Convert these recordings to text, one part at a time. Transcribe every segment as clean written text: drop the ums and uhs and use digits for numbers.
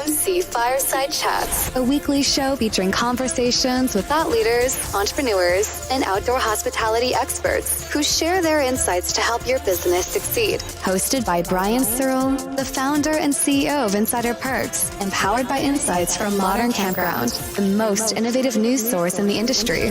MC Fireside Chats, a weekly show featuring conversations with thought leaders, entrepreneurs, and outdoor hospitality experts who share their insights to help your business succeed. Hosted by Brian Searl, the founder and CEO of Insider Perks, and powered by insights from Modern Campground, the most innovative news source in the industry.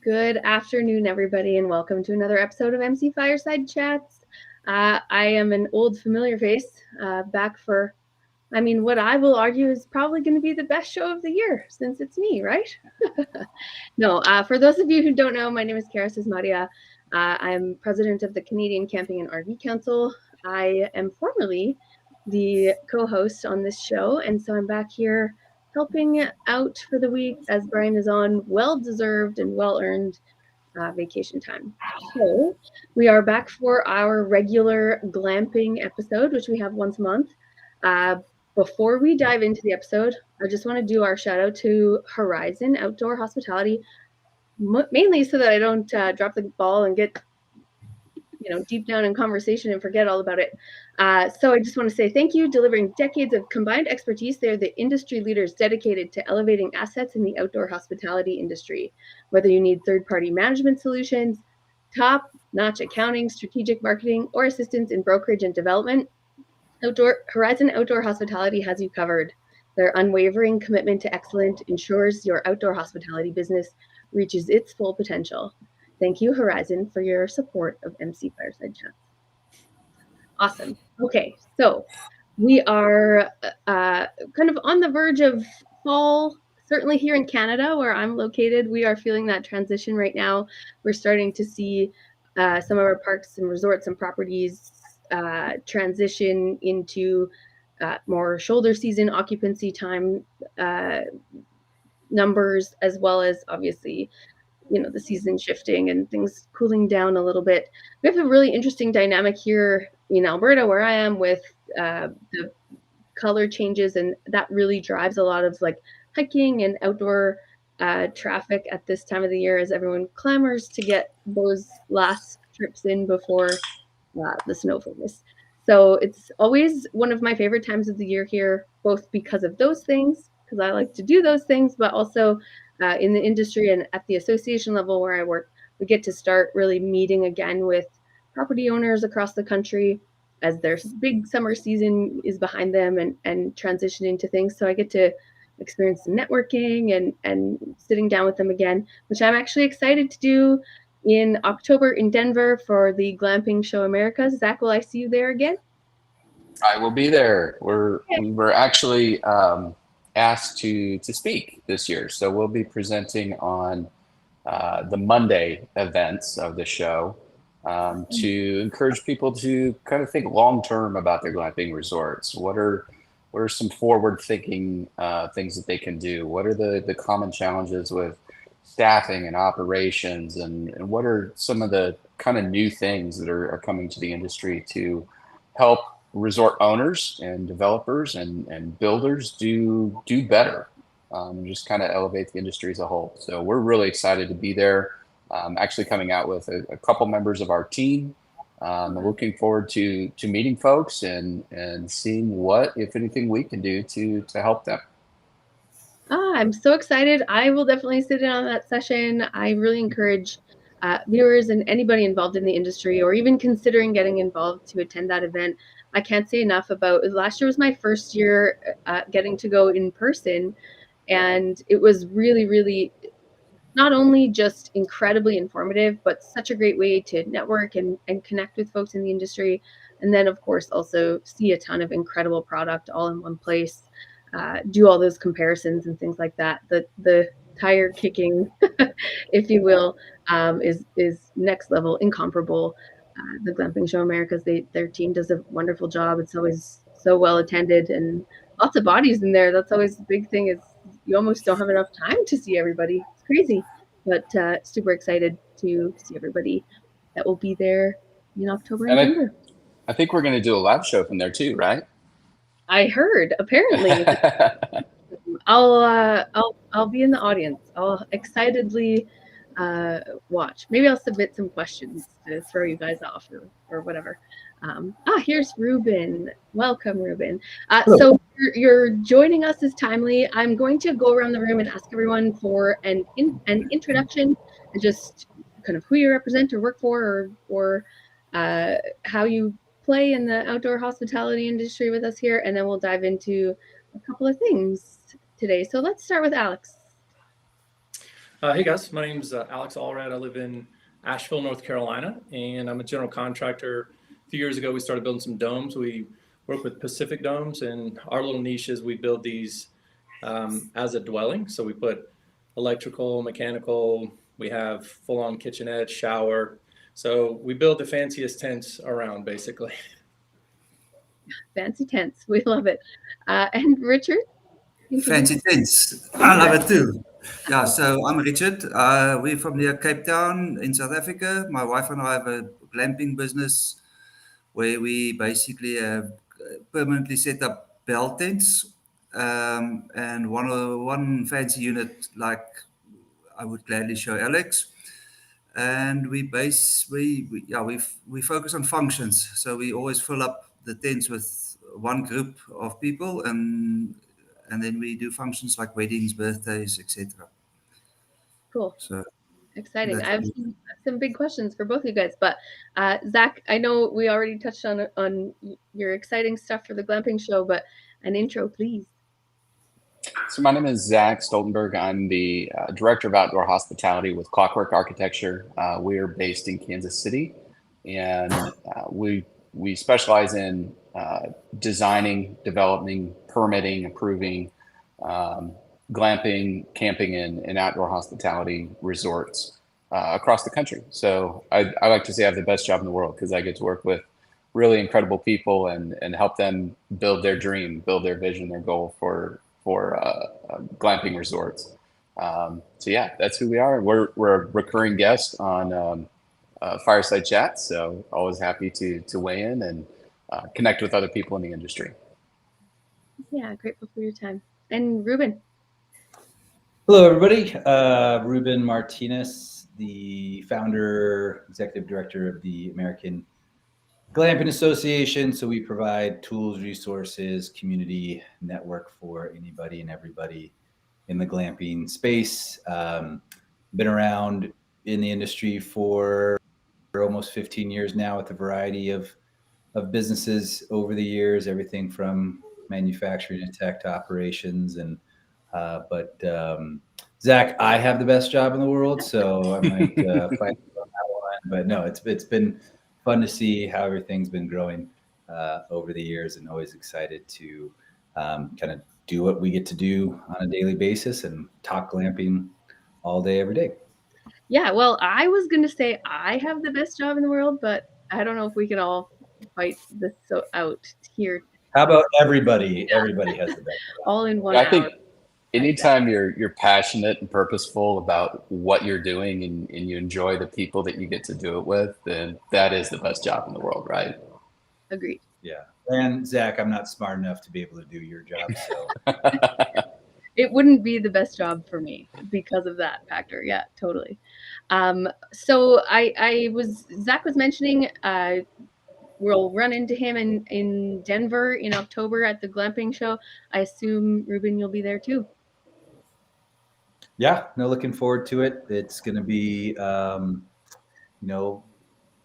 Good afternoon, everybody, and welcome to another episode of MC Fireside Chats. I am an old familiar face, back for, what I will argue is probably going to be the best show of the year, since it's me, right? No, for those of you who don't know, my name is Cara Csizmadia. I'm president of the Canadian Camping and RV Council. I am formerly the co-host on this show, and so I'm back here helping out for the week as Brian is on well-deserved and well-earned vacation time. So we are back for our regular glamping episode, which we have once a month. Before we dive into the episode, I just want to do our shout out to Horizon Outdoor Hospitality, mainly so that I don't drop the ball and get deep down in conversation and forget all about it. So I just want to say thank you. Delivering decades of combined expertise, they're the industry leaders dedicated to elevating assets in the outdoor hospitality industry. Whether you need third-party management solutions, top-notch accounting, strategic marketing, or assistance in brokerage and development, Horizon Outdoor Hospitality has you covered. Their unwavering commitment to excellence ensures your outdoor hospitality business reaches its full potential. Thank you, Horizon, for your support of MC Fireside Chats. Awesome. Okay, so we are kind of on the verge of fall, certainly here in Canada, where I'm located. We are feeling that transition right now. We're starting to see some of our parks and resorts and properties transition into more shoulder season occupancy time numbers, as well as obviously the season shifting and things cooling down a little bit. We have a really interesting dynamic here in Alberta where I am with the color changes, and that really drives a lot of hiking and outdoor traffic at this time of the year as everyone clamors to get those last trips in before the snow focus. So it's always one of my favorite times of the year here, both because of those things, because I like to do those things, but also in the industry and at the association level where I work, we get to start really meeting again with property owners across the country as their big summer season is behind them and transition into things. So I get to experience some networking and sitting down with them again, which I'm actually excited to do in October in Denver for the Glamping Show Americas. Zach, will I see you there again? I will be there. We were actually asked to speak this year, so we'll be presenting on the Monday events of the show to encourage people to kind of think long term about their glamping resorts. What are some forward thinking things that they can do? What are the common challenges with staffing and operations, and what are some of the kind of new things that are coming to the industry to help resort owners and developers and builders do better, just kind of elevate the industry as a whole. So we're really excited to be there. Actually coming out with a couple members of our team. Looking forward to meeting folks and seeing what, if anything, we can do to help them. I'm so excited. I will definitely sit in on that session. I really encourage viewers and anybody involved in the industry or even considering getting involved to attend that event. I can't say enough about it. Last year was my first year getting to go in person, and it was really, really not only just incredibly informative, but such a great way to network and connect with folks in the industry. And then, of course, also see a ton of incredible product all in one place, do all those comparisons and things like that. The tire kicking, if you will, is next level, incomparable. The Glamping Show Americas, their team does a wonderful job. It's always so well attended, and lots of bodies in there. That's always the big thing, is you almost don't have enough time to see everybody. It's crazy, but super excited to see everybody that will be there in October and November. I think we're going to do a live show from there too, right? I heard, apparently. I'll be in the audience. I'll excitedly watch. Maybe I'll submit some questions to throw you guys off or whatever. Here's Ruben. Welcome, Ruben. So you're joining us is timely. I'm going to go around the room and ask everyone for an introduction and just kind of who you represent or work for, or how you play in the outdoor hospitality industry with us here, and then we'll dive into a couple of things today. So let's start with Alex. Hey guys, my name's Alex Allred. I live in Asheville, North Carolina, and I'm a general contractor. A few years ago, we started building some domes. We work with Pacific domes, and our little niche is we build these as a dwelling. So we put electrical, mechanical, we have full-on kitchenette, shower. So we build the fanciest tents around, basically. Fancy tents. We love it. And Richard? Fancy tents. I love it too. Yeah, so I'm Richard. We're from near Cape Town in South Africa. My wife and I have a glamping business where we basically have permanently set up bell tents, and one fancy unit, like I would gladly show Alex. And we focus on functions. So we always fill up the tents with one group of people, and then we do functions like weddings, birthdays, etc. Cool. So exciting. I have some big questions for both of you guys, but Zach, I know we already touched on your exciting stuff for the glamping show, but an intro, please. So my name is Zach Stoltenberg. I'm the Director of Outdoor Hospitality with Clockwork Architecture. We are based in Kansas City, and we specialize in designing, developing, permitting, approving glamping, camping, and outdoor hospitality resorts across the country. So I like to say I have the best job in the world because I get to work with really incredible people and help them build their dream, build their vision, their goal for glamping resorts. So yeah, that's who we are. We're a recurring guest on Fireside Chats, so always happy to weigh in and connect with other people in the industry. Yeah, grateful for your time. And Ruben. Hello, everybody. Ruben Martinez, the founder, executive director of the American Glamping Association. So we provide tools, resources, community network for anybody and everybody in the glamping space. Been around in the industry for almost 15 years now with a variety of businesses over the years, everything from manufacturing to tech to operations. And Zach, I have the best job in the world, so I might fight on that one. But no, it's been fun to see how everything's been growing over the years, and always excited to kind of do what we get to do on a daily basis and talk glamping all day, every day. Yeah, well, I was going to say I have the best job in the world, but I don't know if we can all fight this out here. How about everybody? Yeah. Everybody has the best job. All in one I hour. think anytime you're passionate and purposeful about what you're doing and you enjoy the people that you get to do it with, then that is the best job in the world, right? Agreed. Yeah. And Zach, I'm not smart enough to be able to do your job, so it wouldn't be the best job for me because of that factor. Yeah, totally. So Zach was mentioning we'll run into him in Denver in October at the glamping show. I assume, Ruben, you'll be there too. Yeah, no, looking forward to it. It's going to be,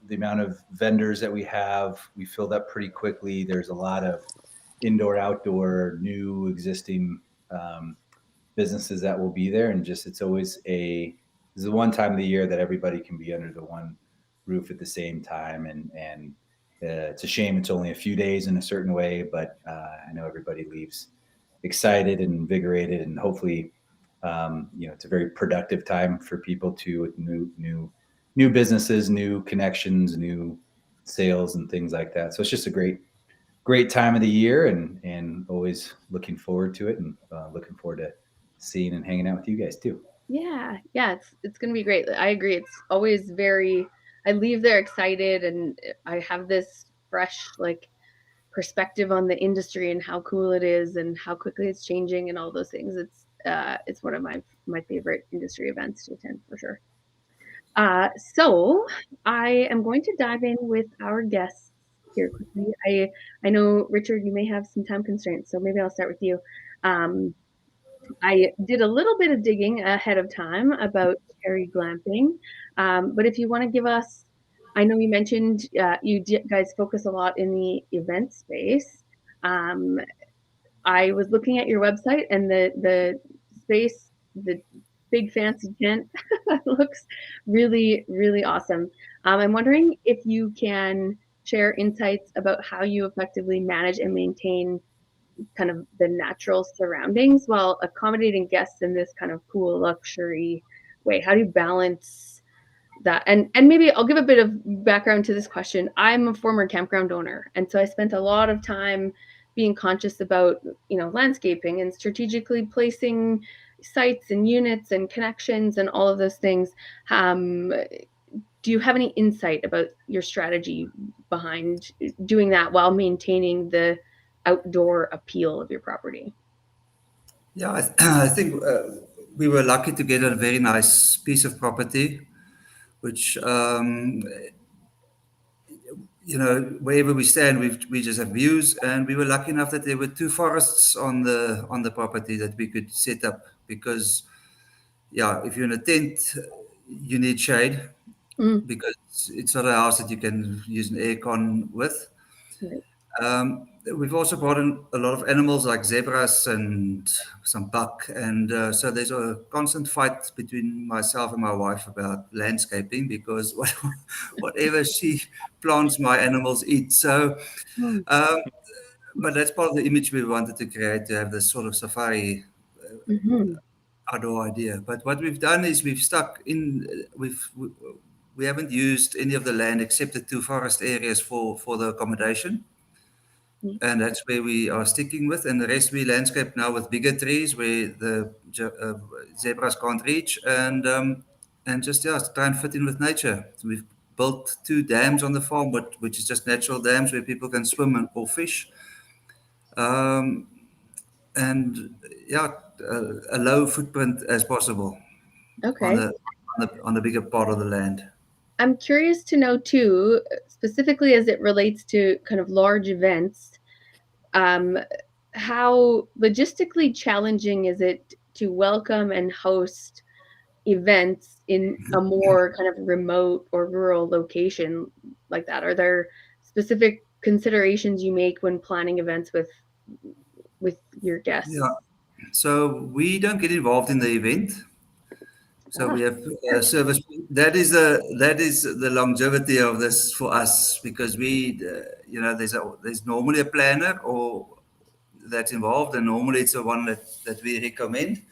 the amount of vendors that we have, we filled up pretty quickly. There's a lot of indoor, outdoor, new, existing businesses that will be there. And just, it's always this is the one time of the year that everybody can be under the one roof at the same time. And it's a shame it's only a few days in a certain way, but I know everybody leaves excited and invigorated, and hopefully, it's a very productive time for people to new businesses, new connections, new sales, and things like that. So it's just a great great time of the year, and always looking forward to it, and looking forward to seeing and hanging out with you guys too. Yeah, it's gonna be great. I agree. It's always I leave there excited, and I have this fresh perspective on the industry and how cool it is and how quickly it's changing and all those things. It's one of my favorite industry events to attend for sure. So I am going to dive in with our guests here quickly. I know, Richard, you may have some time constraints, so maybe I'll start with you. I did a little bit of digging ahead of time about Cherry Glamping, but if you want to give us, I know you mentioned you guys focus a lot in the event space. I was looking at your website, and the space, the big fancy tent looks really, really awesome. I'm wondering if you can share insights about how you effectively manage and maintain kind of the natural surroundings while accommodating guests in this kind of cool luxury way. How do you balance that? And maybe I'll give a bit of background to this question. I'm a former campground owner, and so I spent a lot of time being conscious about, landscaping and strategically placing sites and units and connections and all of those things. Do you have any insight about your strategy behind doing that while maintaining the outdoor appeal of your property? Yeah, I think we were lucky to get a very nice piece of property, which wherever we stand, we just have views, and we were lucky enough that there were 2 forests on the property that we could set up, because if you're in a tent, you need shade, because it's not a house that you can use an aircon with. Right. We've also brought in a lot of animals like zebras and some buck, and so there's a constant fight between myself and my wife about landscaping, because whatever she plants, my animals eat. So, but that's part of the image we wanted to create, to have this sort of safari outdoor idea. But what we've done is we haven't used any of the land except the 2 forest areas for the accommodation. And that's where we are sticking with. And the rest we landscape now with bigger trees where the zebras can't reach, and just try and fit in with nature. So we've built 2 dams on the farm, which is just natural dams where people can swim or fish. And a low footprint as possible. Okay. On the bigger part of the land. I'm curious to know too, specifically as it relates to kind of large events, how logistically challenging is it to welcome and host events in a more kind of remote or rural location like that? Are there specific considerations you make when planning events with your guests? Yeah. So we don't get involved in the event. So we have service. That is the longevity of this for us, because there's normally a planner or that's involved, and normally it's the one that we recommend.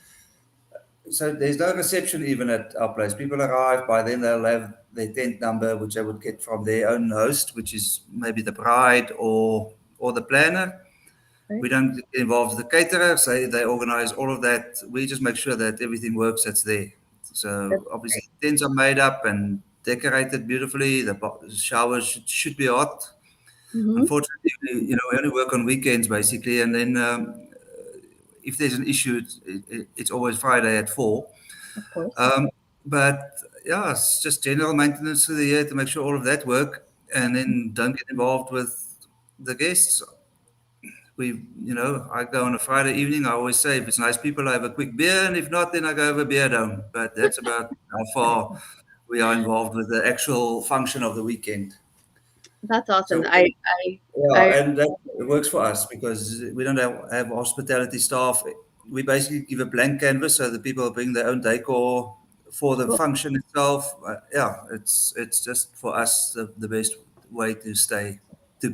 So there's no reception even at our place. People arrive, by then they'll have their tent number, which they would get from their own host, which is maybe the bride or the planner. Right. We don't get involved with the caterers. They organize all of that. We just make sure that everything works that's there. So obviously tents are made up and decorated beautifully. The showers should be hot. Unfortunately, we only work on weekends basically, and then if there's an issue, it's always Friday at 4. Of course. But it's just general maintenance through the year to make sure all of that work, and then don't get involved with the guests. I go on a Friday evening. I always say, if it's nice people, I have a quick beer, and if not, then I go have a beer dome. But that's about how far we are involved with the actual function of the weekend. That's awesome. So, and that works for us, because we don't have hospitality staff. We basically give a blank canvas, so the people bring their own decor for the function itself. It's just for us the best way to stay. To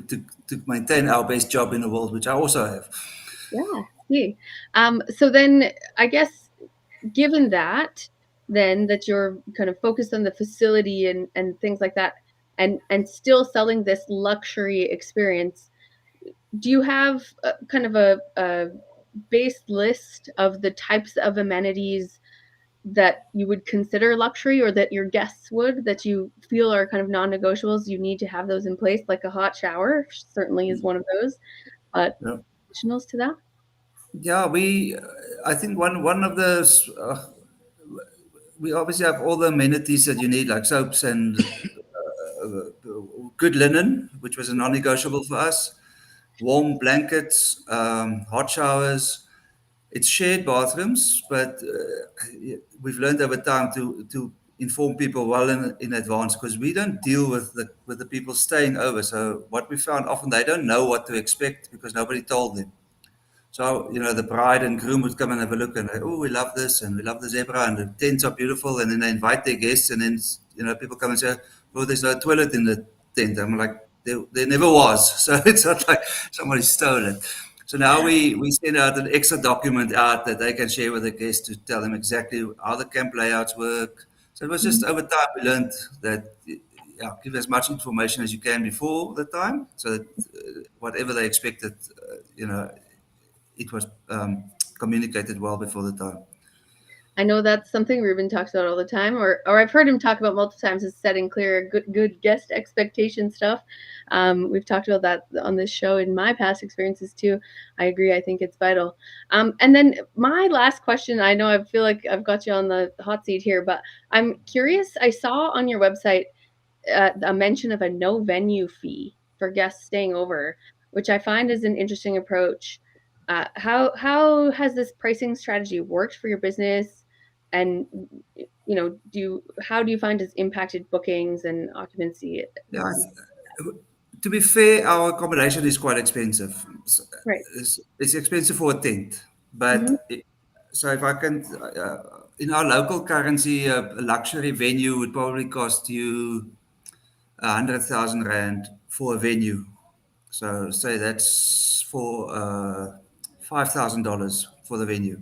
maintain our best job in the world, which I also have. Yeah. So then I guess, given that you're kind of focused on the facility and things like that, and still selling this luxury experience, do you have kind of a base list of the types of amenities that you would consider luxury, or that your guests would, that you feel are kind of non-negotiables? You need to have those in place, like a hot shower certainly is one of those, but Yeah. additionals to that? Yeah, I think one of the, we obviously have all the amenities that you need, like soaps and good linen, which was a non-negotiable for us, warm blankets, hot showers. It's shared bathrooms, but we've learned over time to inform people well in advance, because we don't deal with the people staying over. So what we found, often they don't know what to expect because nobody told them. So, the bride and groom would come and have a look and, oh, we love this and we love the zebra and the tents are beautiful. And then they invite their guests, and then, people come and say, oh, there's no toilet in the tent. I'm like, there never was. So it's not like somebody stole it. So now we send out an extra document out that they can share with the guests to tell them exactly how the camp layouts work. So it was just over time we learned that, give as much information as you can before the time, so that whatever they expected, it was communicated well before the time. I know that's something Ruben talks about all the time, or I've heard him talk about multiple times, is setting clear, good guest expectation stuff. We've talked about that on this show in my past experiences too. I agree. I think it's vital. And then my last question, I know I feel like I've got you on the hot seat here, but I'm curious. I saw on your website a mention of a no venue fee for guests staying over, which I find is an interesting approach. How has this pricing strategy worked for your business? And how do you find it's impacted bookings and occupancy? Yeah, to be fair, our accommodation is quite expensive. Right. It's expensive for a tent, but so if I can, in our local currency, a luxury venue would probably cost you 100,000 rand for a venue. So say that's for $5,000 for the venue.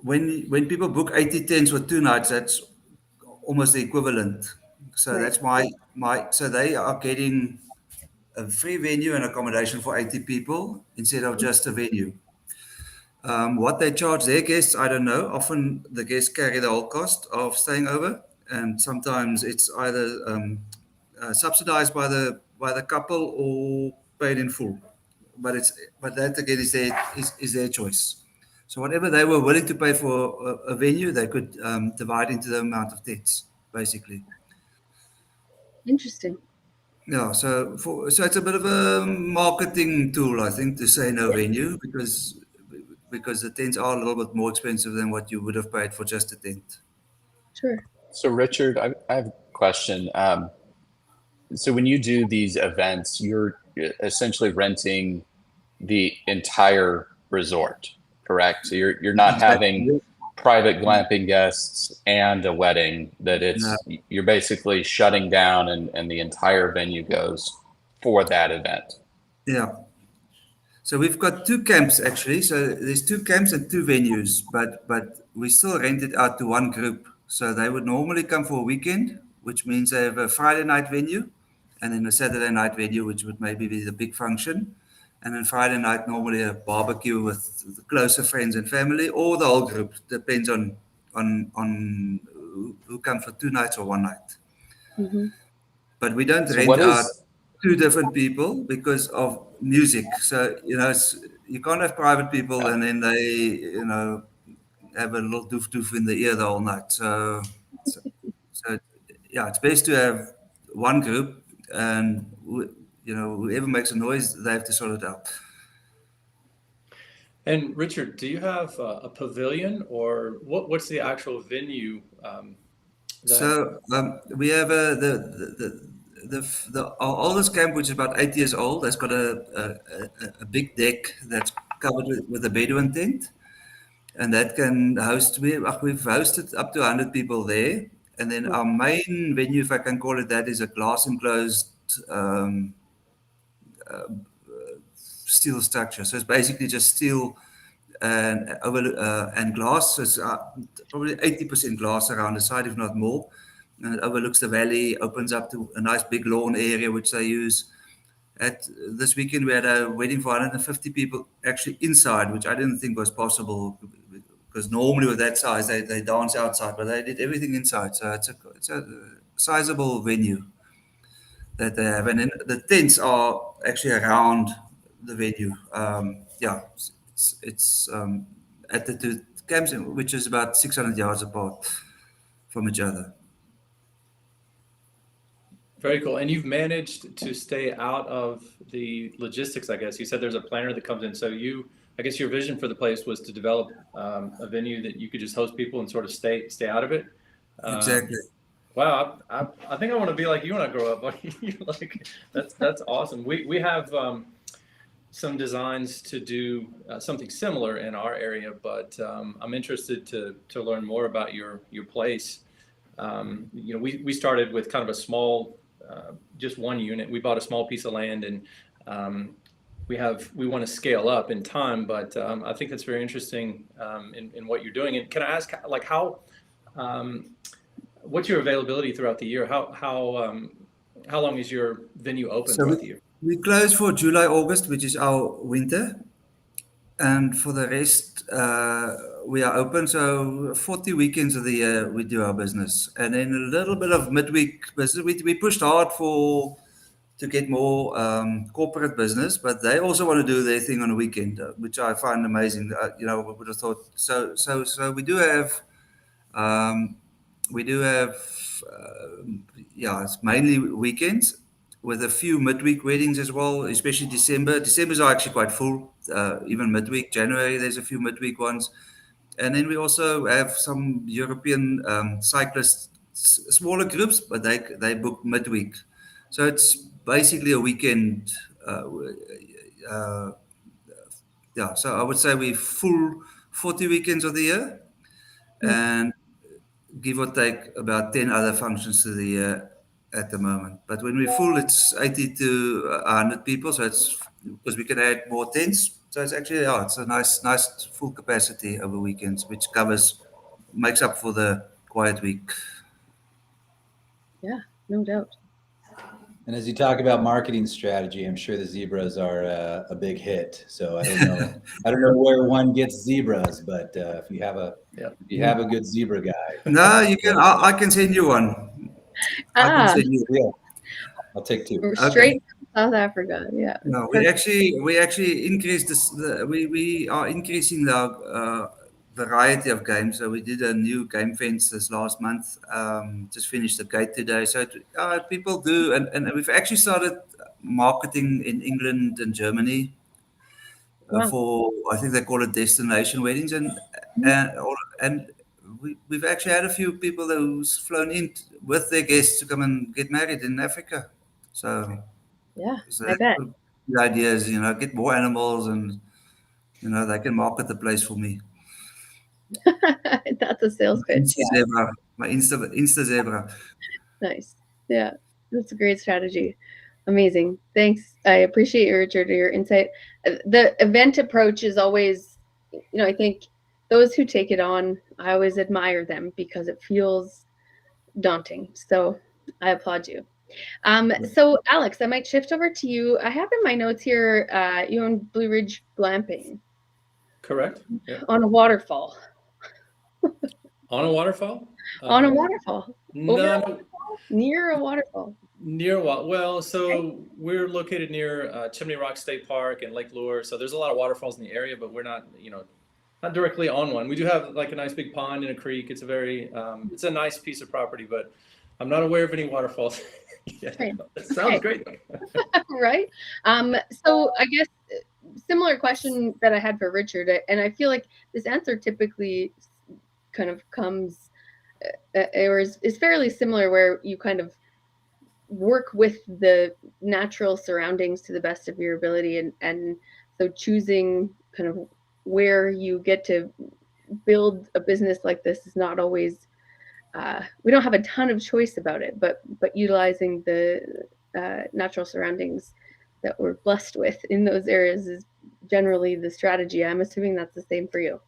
When people book 80 tents for 2 nights, that's almost the equivalent. So Right. that's so they are getting a free venue and accommodation for 80 people instead of just a venue. What they charge their guests, I don't know. Often the guests carry the whole cost of staying over, and sometimes it's either subsidized by the couple or paid in full. But that again is their choice. So whatever they were willing to pay for a venue, they could divide into the amount of tents, basically. Interesting. Yeah, so it's a bit of a marketing tool, I think, to say no venue, because the tents are a little bit more expensive than what you would have paid for just a tent. Sure. So Richard, I have a question. So when you do these events, you're essentially renting the entire resort, correct? So you're not having private glamping guests and a wedding, that you're basically shutting down and the entire venue goes for that event. Yeah. So we've got 2 camps actually. So there's 2 camps and 2 venues, but we still rent it out to one group. So they would normally come for a weekend, which means they have a Friday night venue and then a Saturday night venue, which would maybe be the big function. And then Friday night, normally a barbecue with the closer friends and family, or the whole group. Depends on who comes for 2 nights or 1 night. Mm-hmm. But we don't rent out 2 different people because of music. So, you can't have private people and then they, have a little doof in the ear the whole night. So yeah, it's best to have one group, and whoever makes a noise, they have to sort it out. And Richard, do you have a pavilion, or what's the actual venue? So we have our oldest camp, which is about 8 years old. That's got a big deck that's covered with a Bedouin tent, and that can host. We've hosted up to 100 people there. And then our main venue, if I can call it that, is a glass enclosed steel structure. So it's basically just steel and glass. So it's probably 80% glass around the side, if not more. And it overlooks the valley, opens up to a nice big lawn area, which they use. at this weekend we had a wedding for 150 people actually inside, which I didn't think was possible because normally with that size they dance outside, but they did everything inside. So it's a sizable venue that they have, and then the tents are actually around the venue. It's at the two camps, which is about 600 yards apart from each other. Very cool. And you've managed to stay out of the logistics, I guess. You said there's a planner that comes in. So I guess your vision for the place was to develop a venue that you could just host people and sort of stay out of it. Exactly. Wow, I think I want to be like you when I grow up. Like that's awesome. We have some designs to do something similar in our area, but I'm interested to learn more about your place. We started with kind of a small, just one unit. We bought a small piece of land, and we want to scale up in time. But I think that's very interesting in what you're doing. And can I ask, like, what's your availability throughout the year? How long is your venue open throughout the year? We close for July, August, which is our winter. And for the rest, we are open. So 40 weekends of the year, we do our business. And then a little bit of midweek business. We pushed hard to get more corporate business, but they also want to do their thing on a weekend, which I find amazing. We would have thought. So we do have... it's mainly weekends with a few midweek weddings as well, especially December. December's are actually quite full, even midweek. January, there's a few midweek ones. And then we also have some European cyclists, smaller groups, but they book midweek. So it's basically a weekend. So I would say we're full 40 weekends of the year. And give or take about 10 other functions to the year at the moment. But when we're full, it's 80 to 100 people. So it's because we can add more tents. So it's actually, it's a nice full capacity over weekends, which makes up for the quiet week. Yeah, no doubt. And as you talk about marketing strategy, I'm sure the zebras are a big hit. So I don't know where one gets zebras, but if you have a good zebra guy. No, you can. I can send you one. I can send you. Yeah, I'll take two. Straight from South Africa. Yeah. No, we actually increased this. We are increasing the variety of games. So we did a new game fence this last month. Just finished the gate today. So people do, and we've actually started marketing in England and Germany for, I think they call it destination weddings, and we've actually had a few people who's flown in with their guests to come and get married in Africa. So I bet the idea is get more animals, and they can market the place for me. That's a sales pitch. Zebra, my Insta Zebra. Nice. Yeah, that's a great strategy. Amazing. Thanks. I appreciate you, Richard, your insight. The event approach is always, I think those who take it on, I always admire them because it feels daunting. So I applaud you. So Alex, I might shift over to you. I have in my notes here, you own Blueridge Glamping. Correct. Yeah. On a waterfall. On a waterfall? On a waterfall. No. Near a waterfall. Near what? Well, so we're located near Chimney Rock State Park and Lake Lure. So there's a lot of waterfalls in the area, but we're not, not directly on one. We do have like a nice big pond and a creek. It's a very, it's a nice piece of property, but I'm not aware of any waterfalls. Right. It sounds great. Right. So I guess similar question that I had for Richard, and I feel like this answer typically kind of comes or is fairly similar, where you kind of work with the natural surroundings to the best of your ability, and so choosing kind of where you get to build a business like this is not always we don't have a ton of choice about it, but utilizing the natural surroundings that we're blessed with in those areas is generally the strategy. I'm assuming that's the same for you.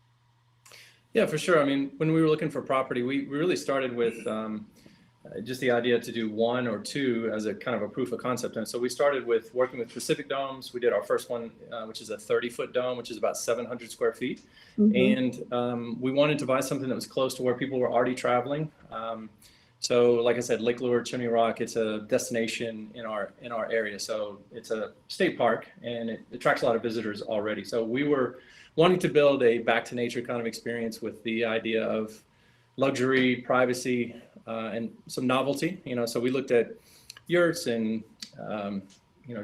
Yeah, for sure. I mean, when we were looking for property, we really started with just the idea to do one or two as a kind of a proof of concept. And so we started with working with Pacific domes. We did our first one, which is a 30-foot dome, which is about 700 square feet. And we wanted to buy something that was close to where people were already traveling. So like I said, Lake Lure, Chimney Rock, it's a destination in our area. So it's a state park and it attracts a lot of visitors already. So we were wanting to build a back to nature kind of experience with the idea of luxury, privacy, and some novelty, so we looked at yurts and,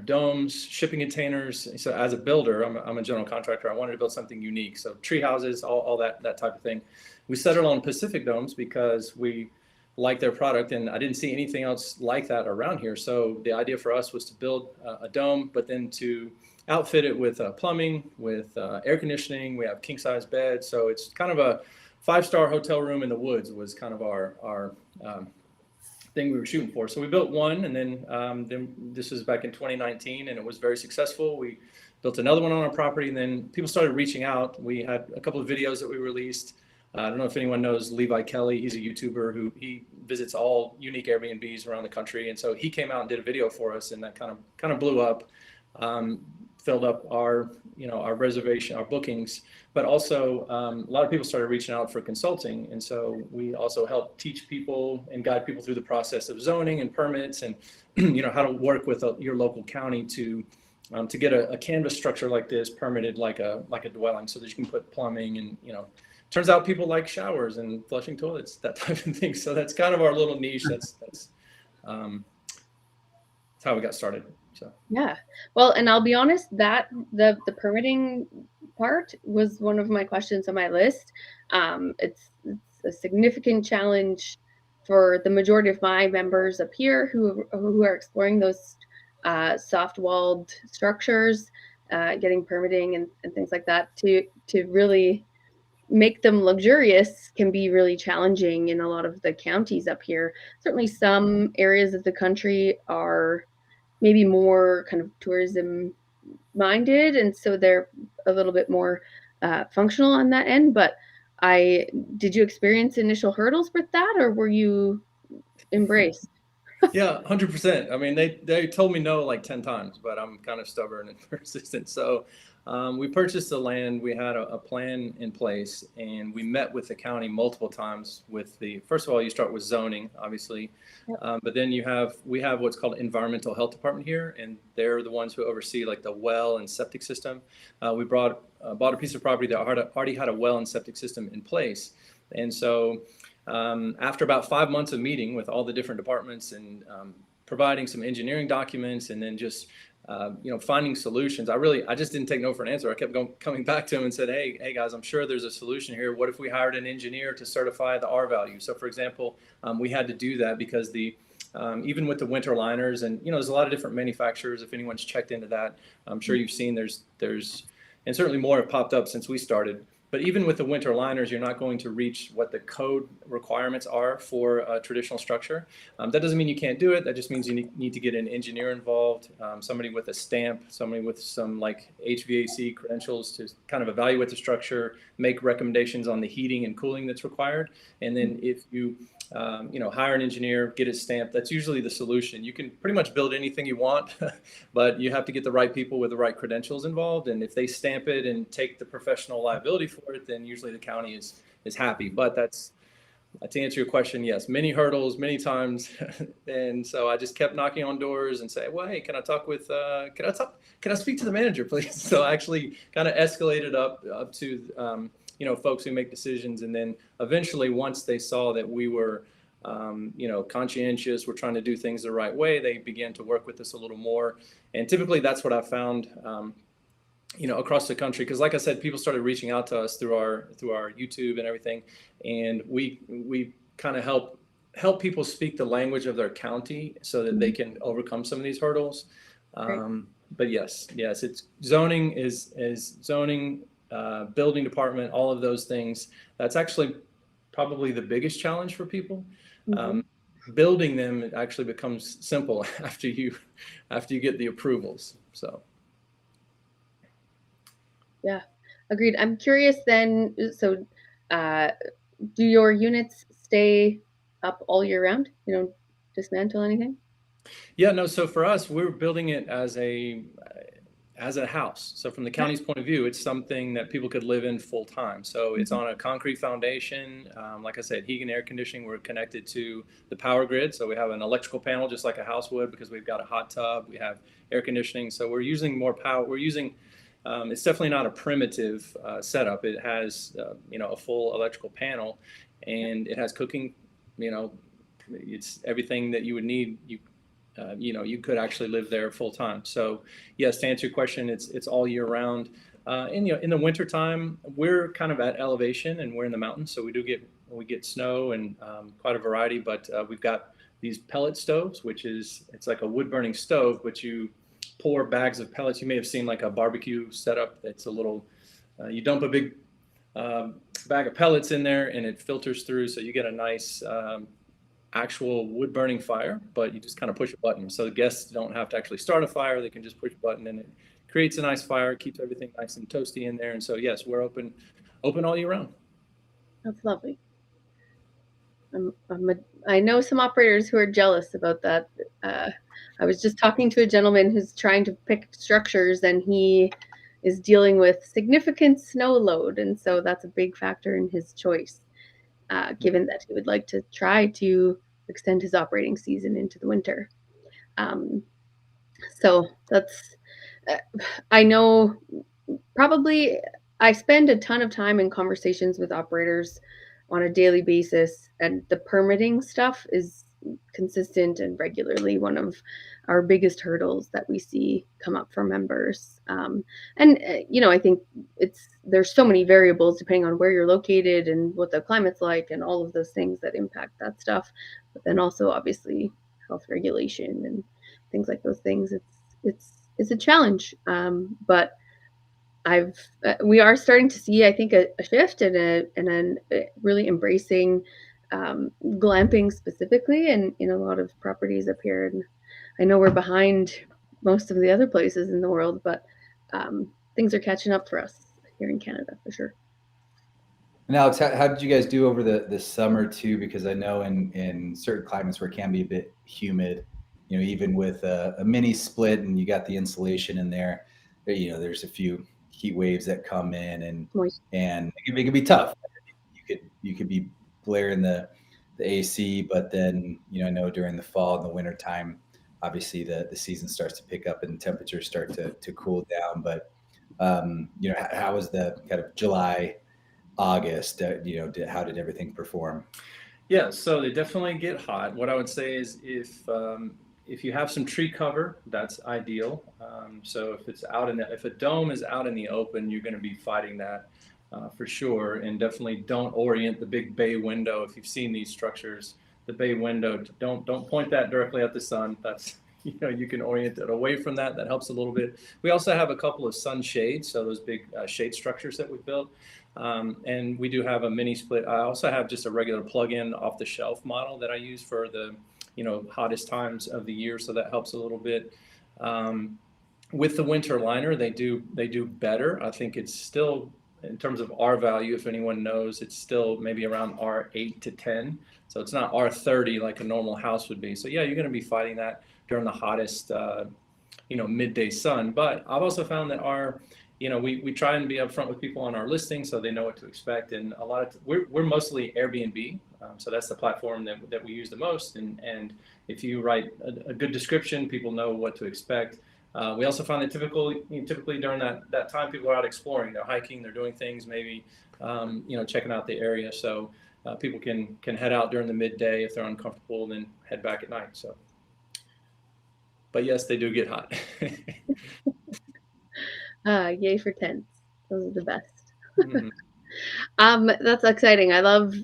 domes, shipping containers. So as a builder, I'm a general contractor. I wanted to build something unique. So tree houses, all that type of thing. We settled on Pacific domes because we like their product and I didn't see anything else like that around here. So the idea for us was to build a dome, but then to outfit it with plumbing, with air conditioning. We have king size beds. So it's kind of a 5-star hotel room in the woods was kind of our thing we were shooting for. So we built one, and then this was back in 2019, and it was very successful. We built another one on our property, and then people started reaching out. We had a couple of videos that we released. I don't know if anyone knows Levi Kelly. He's a YouTuber who he visits all unique Airbnbs around the country, and so he came out and did a video for us, and that kind of blew up. Filled up our reservation, our bookings, but also a lot of people started reaching out for consulting. And so we also help teach people and guide people through the process of zoning and permits and, how to work with your local county to get a canvas structure like this permitted like a dwelling so that you can put plumbing and, turns out people like showers and flushing toilets, that type of thing. So that's kind of our little niche. That's how we got started. So. Yeah, well, and I'll be honest that the permitting part was one of my questions on my list. It's a significant challenge for the majority of my members up here who are exploring those soft-walled structures, getting permitting and things like that to really make them luxurious can be really challenging in a lot of the counties up here. Certainly some areas of the country are maybe more kind of tourism minded, and so they're a little bit more functional on that end. But did you experience initial hurdles with that, or were you embraced? Yeah, 100%. I mean, they told me no like 10 times, but I'm kind of stubborn and persistent. So we purchased the land. We had a plan in place, and we met with the county multiple times with first of all, you start with zoning, obviously, but then we have what's called environmental health department here, and they're the ones who oversee like the well and septic system. We bought a piece of property that already had a well and septic system in place. And so after about 5 months of meeting with all the different departments and providing some engineering documents and then just finding solutions, I just didn't take no for an answer. I kept coming back to him and said, hey guys, I'm sure there's a solution here. What if we hired an engineer to certify the R value? So for example, we had to do that because even with the winter liners and there's a lot of different manufacturers. If anyone's checked into that, I'm sure you've seen there's and certainly more have popped up since we started. But even with the winter liners, you're not going to reach what the code requirements are for a traditional structure. That doesn't mean you can't do it. That just means you need to get an engineer involved, somebody with a stamp, somebody with some like HVAC credentials to kind of evaluate the structure, make recommendations on the heating and cooling that's required. And then if you hire an engineer, get it stamped, that's usually the solution. You can pretty much build anything you want, but you have to get the right people with the right credentials involved. And if they stamp it and take the professional liability for it, then usually the county is happy. But to answer your question, yes, many hurdles, many times. And so I just kept knocking on doors and say, well, hey, can I speak to the manager, please? So I actually kind of escalated up to, folks who make decisions. And then eventually, once they saw that we were, conscientious, we're trying to do things the right way, they began to work with us a little more. And typically that's what I found, across the country. Because like I said, people started reaching out to us through our YouTube and everything. And we kind of help people speak the language of their county so that they can overcome some of these hurdles. But yes, it's zoning is zoning, building department, all of those things. That's actually probably the biggest challenge for people. Building them, it actually becomes simple after you get the approvals. So. Yeah, agreed. I'm curious then, so do your units stay up all year round? You don't dismantle anything? Yeah, no. So for us, we're building it as a house. So from the county's point of view, it's something that people could live in full time. So it's on a concrete foundation. Like I said, heating and air conditioning. We're connected to the power grid. So we have an electrical panel just like a house would, because we've got a hot tub. We have air conditioning. So we're using more power. We're using, it's definitely not a primitive setup. It has, a full electrical panel, and it has cooking, it's everything that you would need. You could actually live there full time. So yes, to answer your question, it's all year round. In the winter time, we're kind of at elevation and we're in the mountains. So we get snow and quite a variety, but we've got these pellet stoves, it's like a wood burning stove, but you pour bags of pellets. You may have seen like a barbecue setup. It's a little, you dump a big bag of pellets in there and it filters through. So you get a nice, actual wood burning fire, but you just kind of push a button. So the guests don't have to actually start a fire. They can just push a button and it creates a nice fire, keeps everything nice and toasty in there. And so, yes, we're open all year round. That's lovely. I know some operators who are jealous about that. I was just talking to a gentleman who's trying to pick structures, and he is dealing with significant snow load. And so that's a big factor in his choice. Given that he would like to try to extend his operating season into the winter. So that's, I know probably I spend a ton of time in conversations with operators on a daily basis, and the permitting stuff is consistent and regularly one of our biggest hurdles that we see come up for members. I think there's so many variables depending on where you're located and what the climate's like and all of those things that impact that stuff. But then also obviously health regulation and things like those things. It's a challenge, but we are starting to see, I think, a shift and a really embracing glamping specifically, and in a lot of properties up here. And I know we're behind most of the other places in the world, but things are catching up for us here in Canada for sure. And Alex, how did you guys do over the summer too? Because I know in certain climates where it can be a bit humid, even with a mini split and you got the insulation in there, there's a few heat waves that come in and it can be tough. You could be blaring the AC, but then I know during the fall and the winter time, obviously the season starts to pick up and temperatures start to cool down. But how was the kind of July, August? How did everything perform? Yeah, so they definitely get hot. What I would say is if you have some tree cover, that's ideal. So if a dome is out in the open, you're going to be fighting that for sure. And definitely don't orient the big bay window. If you've seen these structures, the bay window, don't point that directly at the sun. That's, you can orient it away from that. That helps a little bit. We also have a couple of sun shades, so those big shade structures that we built. And we do have a mini split. I also have just a regular plug-in off the shelf model that I use for the hottest times of the year, so that helps a little bit. With the winter liner, they do better. I think it's still, in terms of R value, if anyone knows, it's still maybe around R8 to 10. So it's not R30 like a normal house would be. So yeah, you're going to be fighting that during the hottest, midday sun. But I've also found that we try and be upfront with people on our listing so they know what to expect. And we're mostly Airbnb. So that's the platform that we use the most. And if you write a good description, people know what to expect. We also find that typically during that time, people are out exploring, they're hiking, they're doing things, maybe, checking out the area. So people can head out during the midday if they're uncomfortable, and then head back at night. So, but yes, they do get hot. Yay for tents. Those are the best. Mm-hmm. That's exciting. I love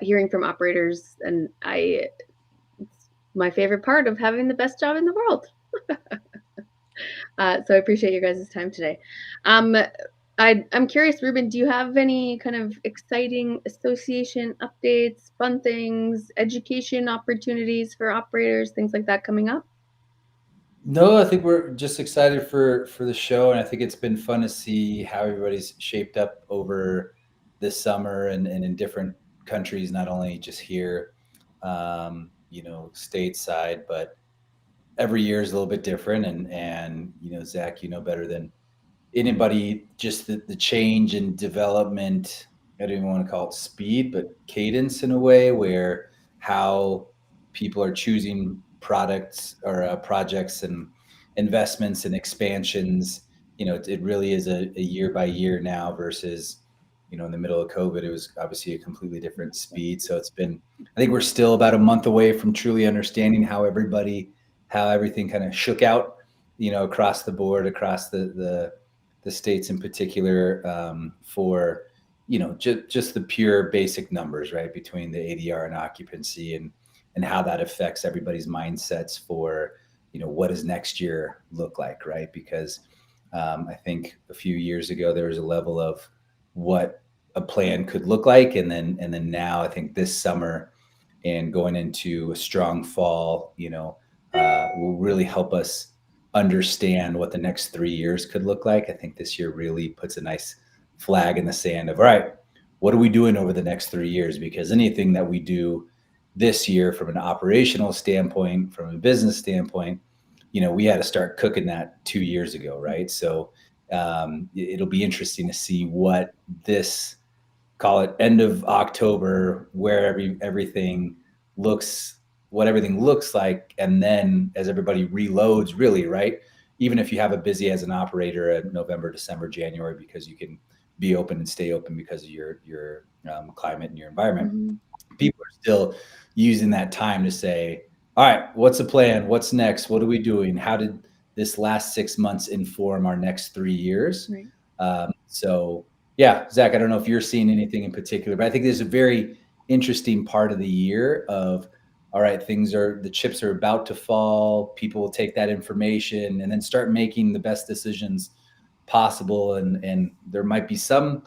hearing from operators, and it's my favorite part of having the best job in the world. So I appreciate you guys' time today. I'm curious, Ruben, do you have any kind of exciting association updates, fun things, education opportunities for operators, things like that coming up? No, I think we're just excited for the show, and I think it's been fun to see how everybody's shaped up over this summer and in different countries, not only just here. stateside, but every year is a little bit different. And Zach, better than anybody, just the change and development. I don't even want to call it speed, but cadence in a way where how people are choosing products or projects and investments and expansions. It really is a year by year now versus, in the middle of COVID, it was obviously a completely different speed. So I think we're still about a month away from truly understanding how everything kind of shook out, across the board, across the states in particular, for, just the pure basic numbers, right, between the ADR and occupancy and how that affects everybody's mindsets for, what does next year look like, right? Because I think a few years ago, there was a level of what a plan could look like. And then now I think this summer and going into a strong fall, will really help us understand what the next 3 years could look like. I think this year really puts a nice flag in the sand of, all right, what are we doing over the next 3 years? Because anything that we do this year from an operational standpoint, from a business standpoint, we had to start cooking that 2 years ago, right? So it'll be interesting to see what this, call it end of October, where everything looks like. And then as everybody reloads, really, right? Even if you have a busy as an operator at November, December, January, because you can be open and stay open because of your climate and your environment, people are still using that time to say, all right, what's the plan? What's next? What are we doing? How did this last 6 months inform our next 3 years? Right. So yeah, Zach, I don't know if you're seeing anything in particular, but I think there's a very interesting part of the year of, all right, the chips are about to fall. People will take that information and then start making the best decisions possible. And there might be some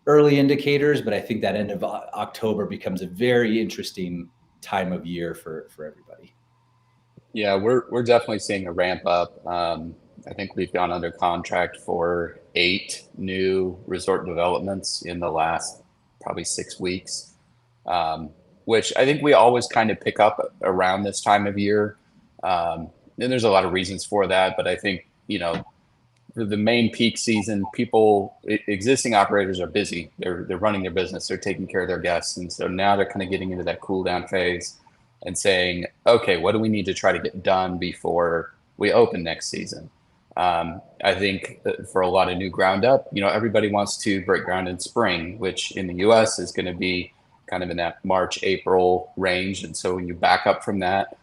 early indicators, but I think that end of October becomes a very interesting time of year for everybody. Yeah, we're definitely seeing a ramp up. I think we've gone under contract for 8 new resort developments in the last probably 6 weeks, which I think we always kind of pick up around this time of year. And there's a lot of reasons for that, but I think, for the main peak season, existing operators are busy. They're running their business. They're taking care of their guests. And so now they're kind of getting into that cool down phase and saying, okay, what do we need to try to get done before we open next season? I think for a lot of new ground up, everybody wants to break ground in spring, which in the US is going to be kind of in that March, April range. And so when you back up from that,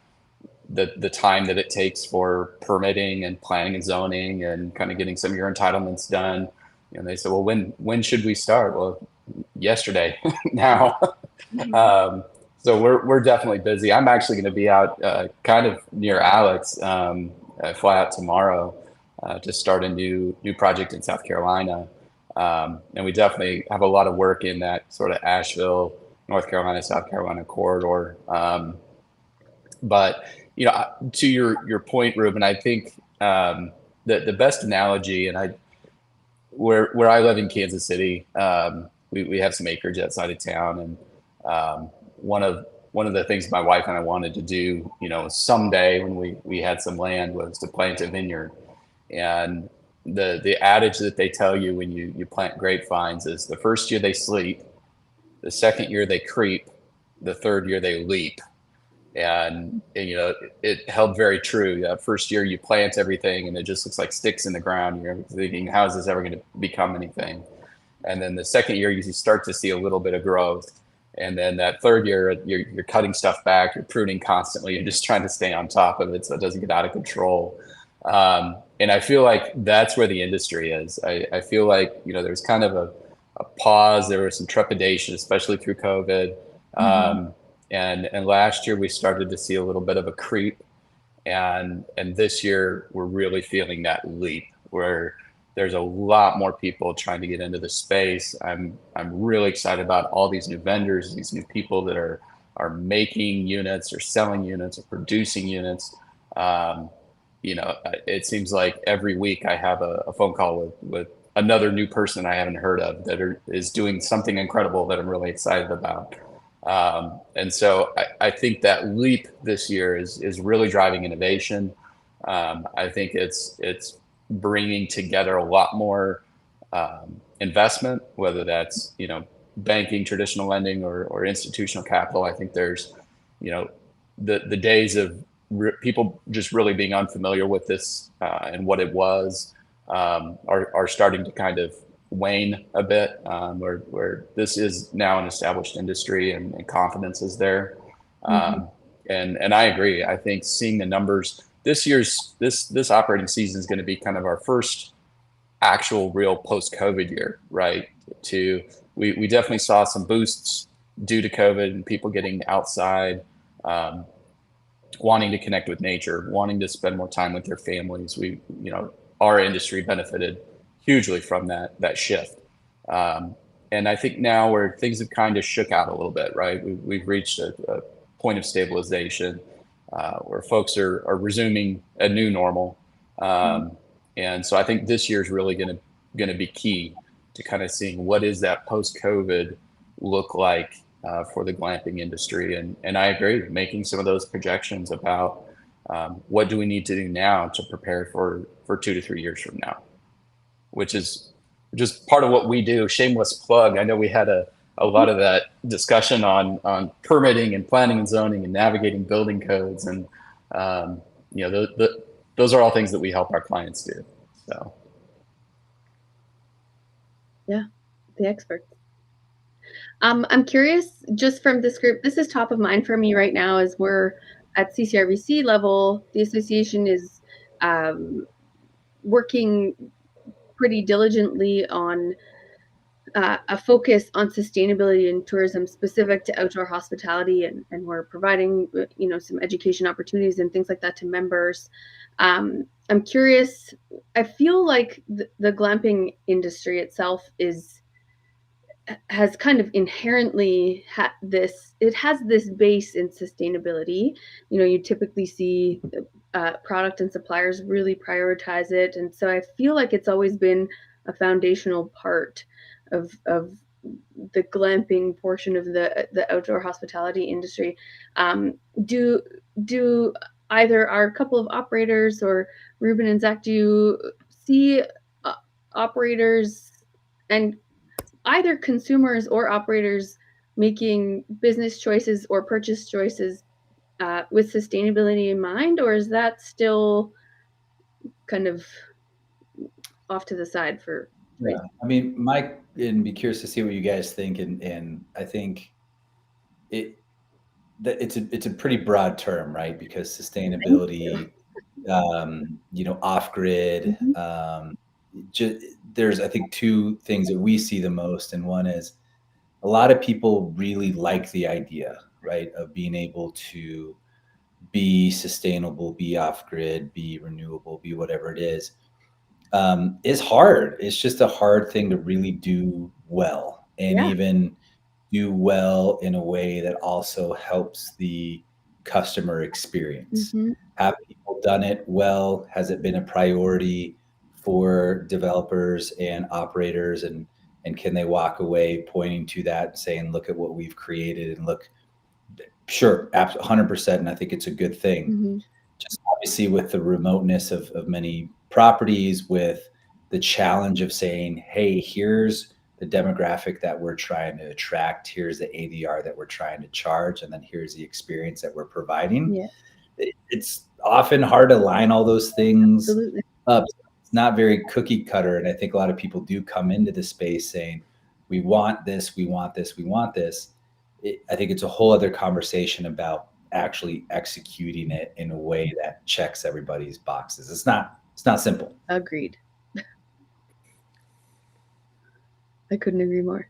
the time that it takes for permitting and planning and zoning and kind of getting some of your entitlements done, they say, well, when should we start? Well, yesterday now. So we're definitely busy. I'm actually going to be out kind of near Alex. I fly out tomorrow to start a new project in South Carolina. And we definitely have a lot of work in that sort of Asheville, North Carolina, South Carolina corridor. But, to your point, Ruben, I think the best analogy, and where I live in Kansas City, we have some acreage outside of town. And one of the things my wife and I wanted to do, someday when we had some land, was to plant a vineyard. And the adage that they tell you when you plant grapevines is the first year they sleep, the second year they creep, the third year they leap. And it held very true. That first year you plant everything and it just looks like sticks in the ground. You're thinking, how is this ever going to become anything? And then the second year you start to see a little bit of growth. And then that third year, you're cutting stuff back, you're pruning constantly, you're just trying to stay on top of it so it doesn't get out of control. And I feel like that's where the industry is. I feel like, there's kind of a pause. There was some trepidation, especially through COVID. And last year we started to see a little bit of a creep. And this year we're really feeling that leap where there's a lot more people trying to get into the space. I'm really excited about all these new vendors, these new people that are making units or selling units or producing units. It seems like every week I have a phone call with another new person I haven't heard of that is doing something incredible that I'm really excited about. And so I think that leap this year is really driving innovation. I think it's bringing together a lot more investment, whether that's, banking, traditional lending, or institutional capital. I think there's, the days of people just really being unfamiliar with this and what it was are starting to kind of wane a bit, where this is now an established industry and confidence is there. And I agree. I think seeing the numbers this operating season is going to be kind of our first actual real post-COVID year, right? We definitely saw some boosts due to COVID and people getting outside, wanting to connect with nature, wanting to spend more time with their families. Our industry benefited hugely from that shift. And I think now where things have kind of shook out a little bit, right? We've reached a point of stabilization where folks are resuming a new normal. And so I think this year is really going to be key to kind of seeing what is that post-COVID look like for the glamping industry. And I agree, making some of those projections about what do we need to do now to prepare for 2 to 3 years from now, which is just part of what we do. Shameless plug. I know we had a lot of that discussion on permitting and planning and zoning and navigating building codes. And, those are all things that we help our clients do. So. Yeah, the experts. I'm curious, just from this group, this is top of mind for me right now as we're at CCRVC level. The association is working pretty diligently on a focus on sustainability and tourism specific to outdoor hospitality, and we're providing some education opportunities and things like that to members. I'm curious, I feel like the glamping industry itself has kind of inherently it has this base in sustainability. You typically see product and suppliers really prioritize it, and so I feel like it's always been a foundational part of the glamping portion of the outdoor hospitality industry. Do either our couple of operators, or Ruben and Zach, do you see operators and either consumers or operators making business choices or purchase choices with sustainability in mind, or is that still kind of off to the side for? Yeah, I mean, Mike, and be curious to see what you guys think, and I think it's a pretty broad term, right? Because sustainability, off grid, there's, I think, two things that we see the most, and one is a lot of people really like the idea, right, of being able to be sustainable, be off grid, be renewable, be whatever it is. It's hard. It's just a hard thing to really do well, and even do well in a way that also helps the customer experience. Have people done it well? Has it been a priority for developers and operators, and can they walk away pointing to that and saying, look at what we've created, and look, sure, 100%. And I think it's a good thing. Just obviously with the remoteness of many properties, with the challenge of saying, hey, here's the demographic that we're trying to attract, here's the ADR that we're trying to charge, and then here's the experience that we're providing. It's often hard to line all those things up. It's not very cookie cutter, and I think a lot of people do come into the space saying, we want this, we want this, we want this. I think it's a whole other conversation about actually executing it in a way that checks everybody's boxes. It's not simple. Agreed. I couldn't agree more.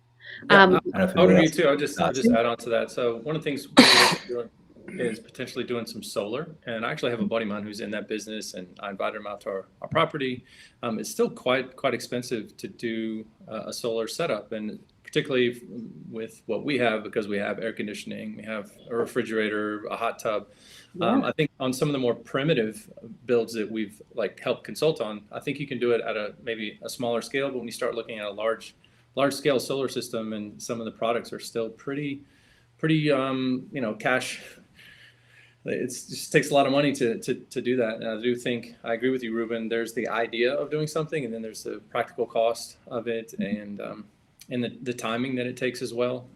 I would agree too. I'll just add on to that. So one of the things we're doing is potentially doing some solar. And I actually have a buddy of mine who's in that business, and I invited him out to our property. It's still quite expensive to do a solar setup, and particularly with what we have, because we have air conditioning, we have a refrigerator, a hot tub. I think on some of the more primitive builds that we've helped consult on, I think you can do it at maybe a smaller scale. But when you start looking at a large scale solar system, and some of the products are still pretty pretty, cash. It just takes a lot of money to do that. And I agree with you, Ruben. There's the idea of doing something, and then there's the practical cost of it, and the timing that it takes as well.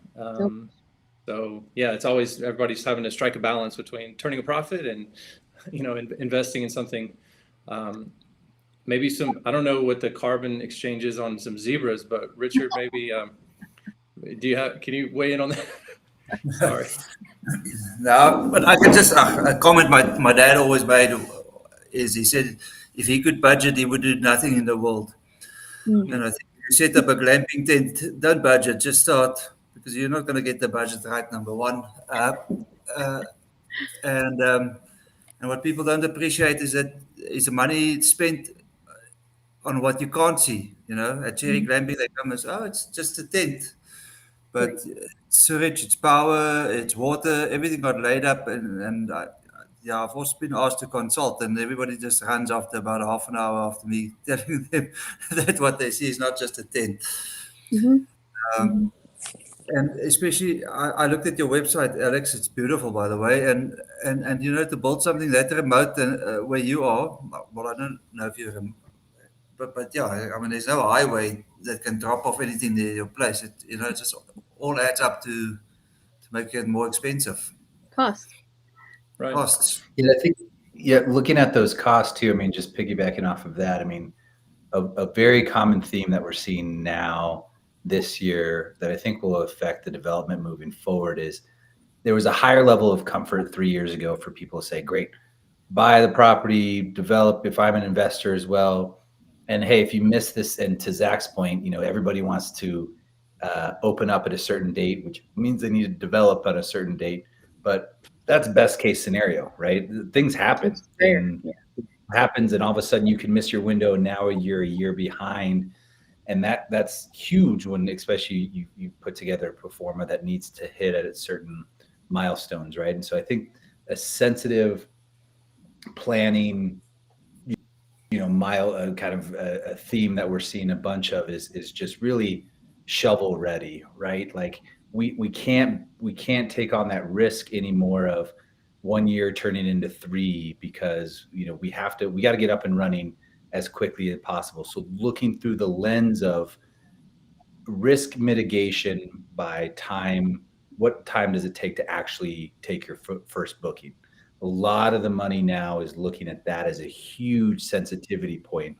So yeah, it's always, everybody's having to strike a balance between turning a profit and, investing in something. Maybe I don't know what the carbon exchange is on some zebras, but Richard, maybe, can you weigh in on that? Sorry. No, but I can just a comment my dad always made is he said if he could budget, he would do nothing in the world. And I think if you set up a glamping tent, don't budget, just start, because you're not going to get the budget right, number one. And what people don't appreciate is that is the money spent on what you can't see. At Cherry Glamping, they come as, it's just a tent. But it's sewage, it's power, it's water, everything got laid up. And I've also been asked to consult, and everybody just runs after about half an hour after me telling them that what they see is not just a tent. And especially, I looked at your website, Alex. It's beautiful, by the way. And to build something that remote and where you are, well, I don't know if you're, but yeah, I mean, there's no highway that can drop off anything near your place. It just all adds up to make it more expensive. Cost. Right. Costs. Yeah, I think, looking at those costs too, I mean, just piggybacking off of that, I mean, a very common theme that we're seeing now this year that I think will affect the development moving forward is there was a higher level of comfort 3 years ago for people to say, great, buy the property, develop if I'm an investor as well. And hey, if you miss this, and to Zach's point, everybody wants to open up at a certain date, which means they need to develop at a certain date. But that's best case scenario, right? Things happen. Happens, and all of a sudden you can miss your window, and now you're a year behind. And that's huge when, especially you put together a pro forma that needs to hit at certain milestones, right? And so I think a sensitive planning, kind of a theme that we're seeing a bunch of is just really shovel ready, right? Like we can't take on that risk anymore of 1 year turning into 3, because we got to get up and running as quickly as possible. So looking through the lens of risk mitigation by time, what time does it take to actually take your first booking? A lot of the money now is looking at that as a huge sensitivity point.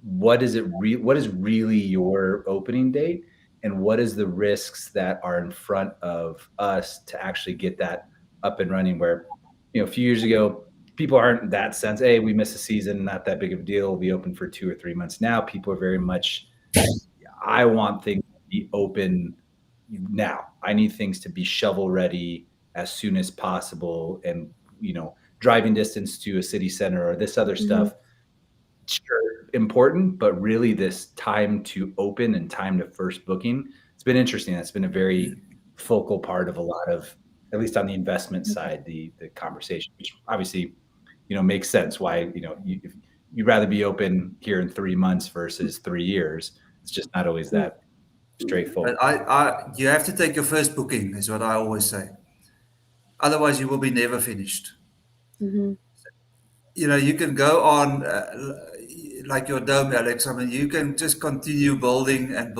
What is really your opening date, and what is the risks that are in front of us to actually get that up and running? Where, a few years ago, people aren't that sense, hey, we missed a season, not that big of a deal, we'll be open for 2 or 3 months. Now people are very much, I want things to be open now. I need things to be shovel ready as soon as possible. And, driving distance to a city center or this other stuff, sure, important, but really this time to open and time to first booking, it's been interesting. That's been a very focal part of a lot of, at least on the investment side, the conversation, which obviously, makes sense why, you'd rather be open here in 3 months versus 3 years. It's just not always that straightforward. But you have to take your first booking, is what I always say. Otherwise, you will be never finished. You can go on like your dome, Alex. I mean, you can just continue building and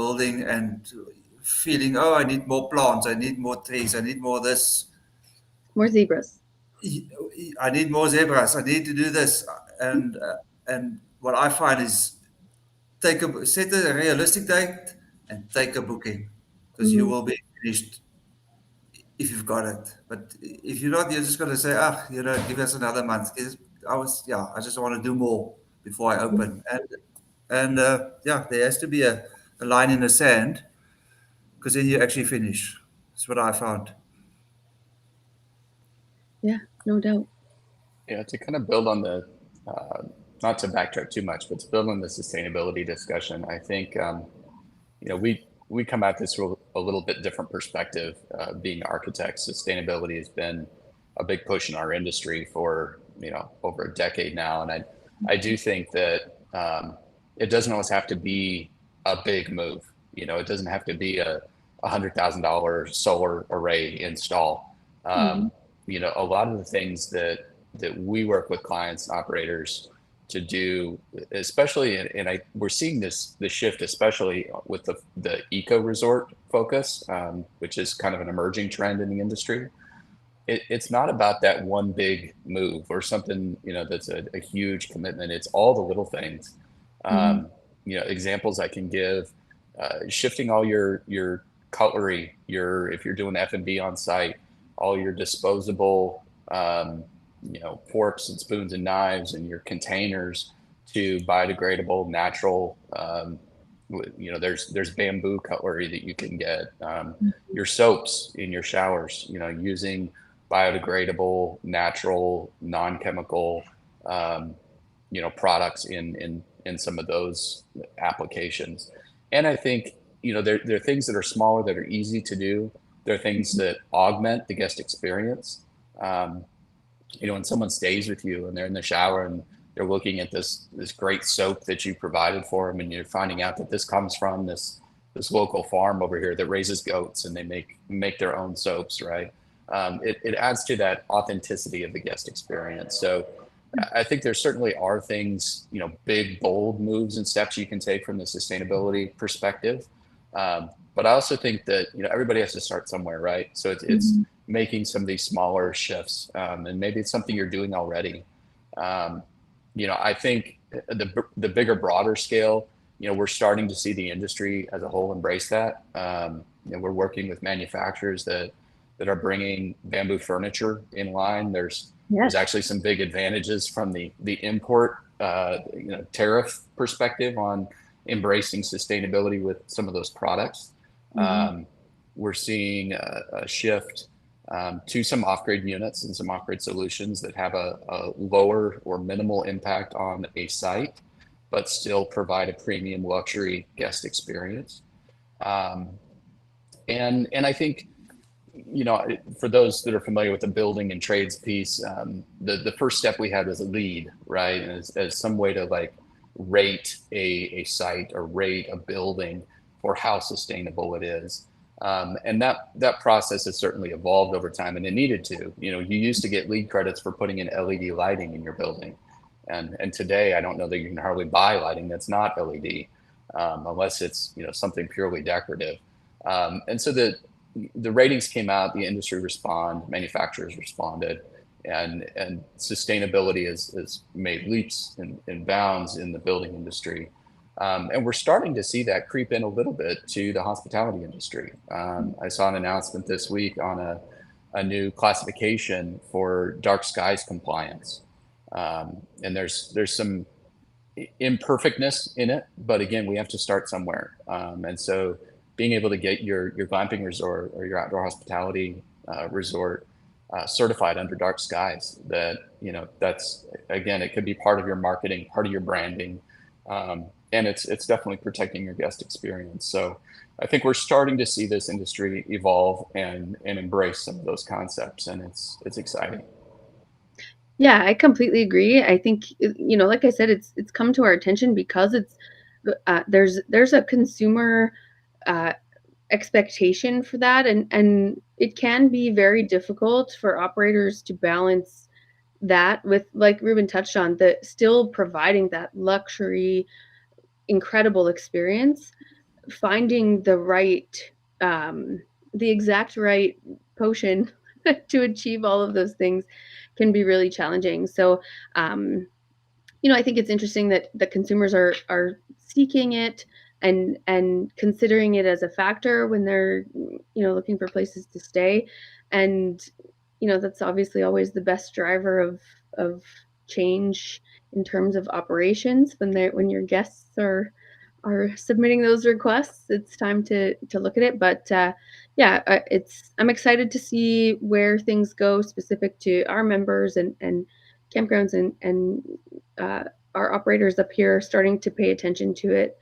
feeling, I need more plants, I need more trees, I need more this. More zebras. I need more zebras. I need to do this. And what I find is set a realistic date and take a booking, because you will be finished if you've got it. But if you're not, you're just going to say, give us another month. I just want to do more before I open. And there has to be a line in the sand, because then you actually finish. That's what I found. Yeah, no doubt. Yeah, to kind of build on the, not to backtrack too much, but to build on the sustainability discussion, I think, we come at this from a little bit different perspective. Being architects, sustainability has been a big push in our industry for, over a decade now. And I do think that it doesn't always have to be a big move. It doesn't have to be a $100,000 solar array install. You know, a lot of the things that we work with clients and operators to do, especially, and we're seeing this shift, especially with the eco resort focus, which is kind of an emerging trend in the industry. It's not about that one big move or something, you know, that's a huge commitment. It's all the little things. You know, examples I can give, shifting all your cutlery, if you're doing F&B on site, all your disposable, you know, forks and spoons and knives and your containers to biodegradable, natural. You know, there's bamboo cutlery that you can get. Your soaps in your showers, you know, using biodegradable, natural, non-chemical, you know, products in some of those applications. And I think, you know, there are things that are smaller that are easy to do. There are things that augment the guest experience. You know, when someone stays with you and they're in the shower and they're looking at this great soap that you provided for them, and you're finding out that this comes from this local farm over here that raises goats, and they make their own soaps, right? It adds to that authenticity of the guest experience. So I think there certainly are things, you know, big, bold moves and steps you can take from the sustainability perspective. But I also think that, you know, everybody has to start somewhere, right? So it's making some of these smaller shifts, and maybe it's something you're doing already. You know, I think the bigger, broader scale, you know, we're starting to see the industry as a whole embrace that. You know, we're working with manufacturers that are bringing bamboo furniture in line. There's actually some big advantages from the import, you know, tariff perspective on embracing sustainability with some of those products. We're seeing a shift to some off-grid units and some off-grid solutions that have a lower or minimal impact on a site, but still provide a premium luxury guest experience. And I think, you know, for those that are familiar with the building and trades piece, the first step we had was a LEED, right? As some way to like rate a site or rate a building for how sustainable it is. And that process has certainly evolved over time, and it needed to. You know, you used to get LEED credits for putting in LED lighting in your building. And today, I don't know that you can hardly buy lighting that's not LED, unless it's, you know, something purely decorative. And so the ratings came out, the industry manufacturers responded, and sustainability has made leaps and bounds in the building industry. And we're starting to see that creep in a little bit to the hospitality industry. I saw an announcement this week on a new classification for dark skies compliance. And there's some imperfectness in it, but again, we have to start somewhere. And so being able to get your glamping resort or your outdoor hospitality resort certified under dark skies, that, you know, that's, again, it could be part of your marketing, part of your branding. And it's definitely protecting your guest experience. So I think we're starting to see this industry evolve and embrace some of those concepts, and it's exciting. Yeah, I completely agree. I think, you know, like I said, it's come to our attention because it's there's a consumer expectation for that, and it can be very difficult for operators to balance that with, like Ruben touched on, the still providing that luxury, incredible experience. Finding the right, the exact right potion to achieve all of those things can be really challenging. So, you know, I think it's interesting that the consumers are seeking it and considering it as a factor when they're, you know, looking for places to stay. And, you know, that's obviously always the best driver of change in terms of operations. When your guests are submitting those requests, it's time to look at it. But yeah, I'm excited to see where things go specific to our members and campgrounds and our operators up here starting to pay attention to it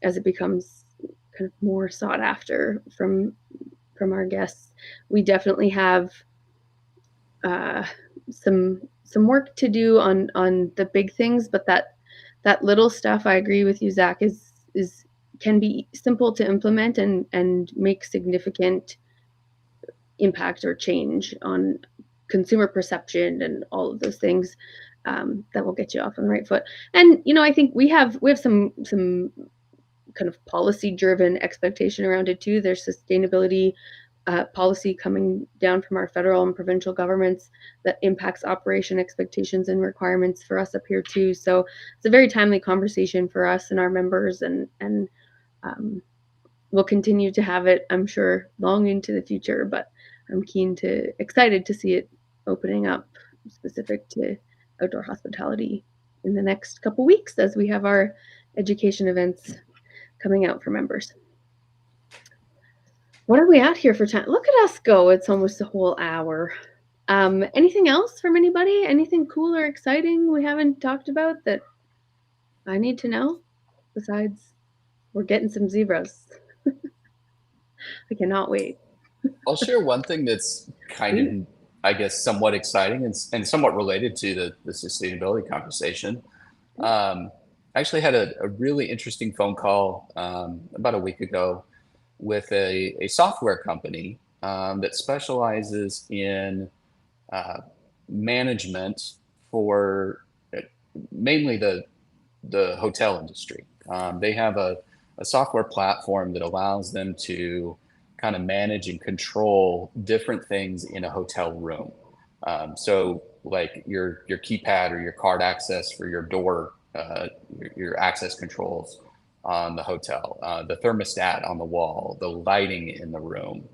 as it becomes kind of more sought after from our guests. We definitely have some work to do on the big things, but that little stuff, I agree with you, Zach, is can be simple to implement and make significant impact or change on consumer perception and all of those things that will get you off on the right foot. And I think we have some kind of policy driven expectation around it too. There's sustainability policy coming down from our federal and provincial governments that impacts operation expectations and requirements for us up here too. So it's a very timely conversation for us and our members, and we'll continue to have it, I'm sure, long into the future. But I'm excited to see it opening up specific to outdoor hospitality in the next couple weeks as we have our education events coming out for members. What are we at here for time? Look at us go. It's almost a whole hour. Anything else from anybody? Anything cool or exciting we haven't talked about that I need to know? Besides, we're getting some zebras. I cannot wait. I'll share one thing that's kind of, I guess, somewhat exciting and somewhat related to the sustainability conversation. I actually had a really interesting phone call about a week ago with a software company that specializes in management for mainly the hotel industry. They have a software platform that allows them to kind of manage and control different things in a hotel room. So like your keypad or your card access for your door, your access controls on the hotel, the thermostat on the wall, the lighting in the room.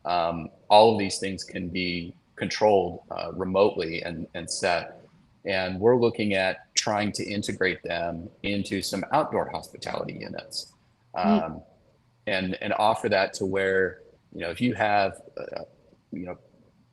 All of these things can be controlled remotely and set. And we're looking at trying to integrate them into some outdoor hospitality units. And offer that to where, if you have,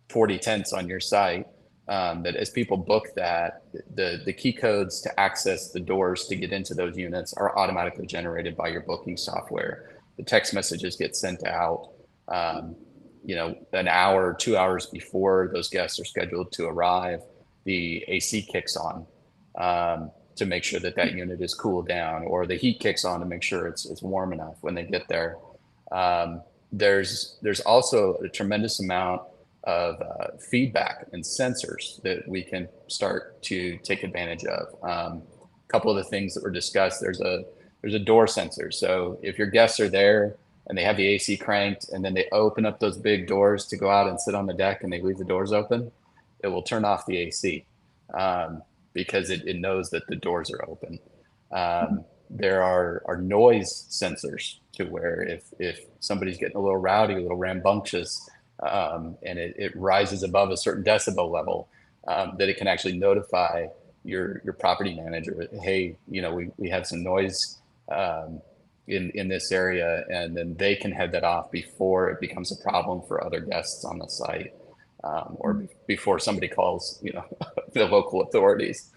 40 tents on your site, that as people book that, the key codes to access the doors to get into those units are automatically generated by your booking software. The text messages get sent out, an hour or 2 hours before those guests are scheduled to arrive. The AC kicks on to make sure that unit is cooled down, or the heat kicks on to make sure it's warm enough when they get there. There's also a tremendous amount of feedback and sensors that we can start to take advantage of. A couple of the things that were discussed, there's a door sensor. So if your guests are there and they have the AC cranked and then they open up those big doors to go out and sit on the deck and they leave the doors open, it will turn off the AC because it knows that the doors are open. There are noise sensors to where if somebody's getting a little rowdy, a little rambunctious, and it rises above a certain decibel level, that it can actually notify your property manager, hey, we have some noise in this area, and then they can head that off before it becomes a problem for other guests on the site, or before somebody calls the local authorities.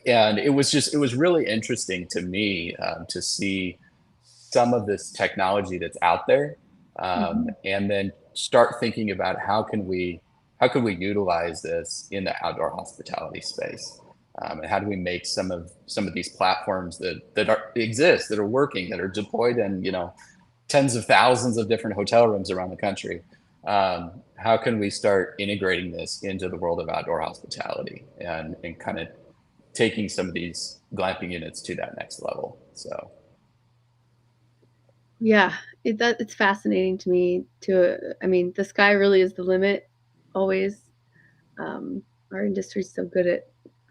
And it was really interesting to me to see some of this technology that's out there, and then start thinking about how can we utilize this in the outdoor hospitality space, and how do we make some of these platforms that exist, that are working, that are deployed in tens of thousands of different hotel rooms around the country. How can we start integrating this into the world of outdoor hospitality and kind of taking some of these glamping units to that next level? So yeah, it's fascinating to me the sky really is the limit always. Our industry is so good at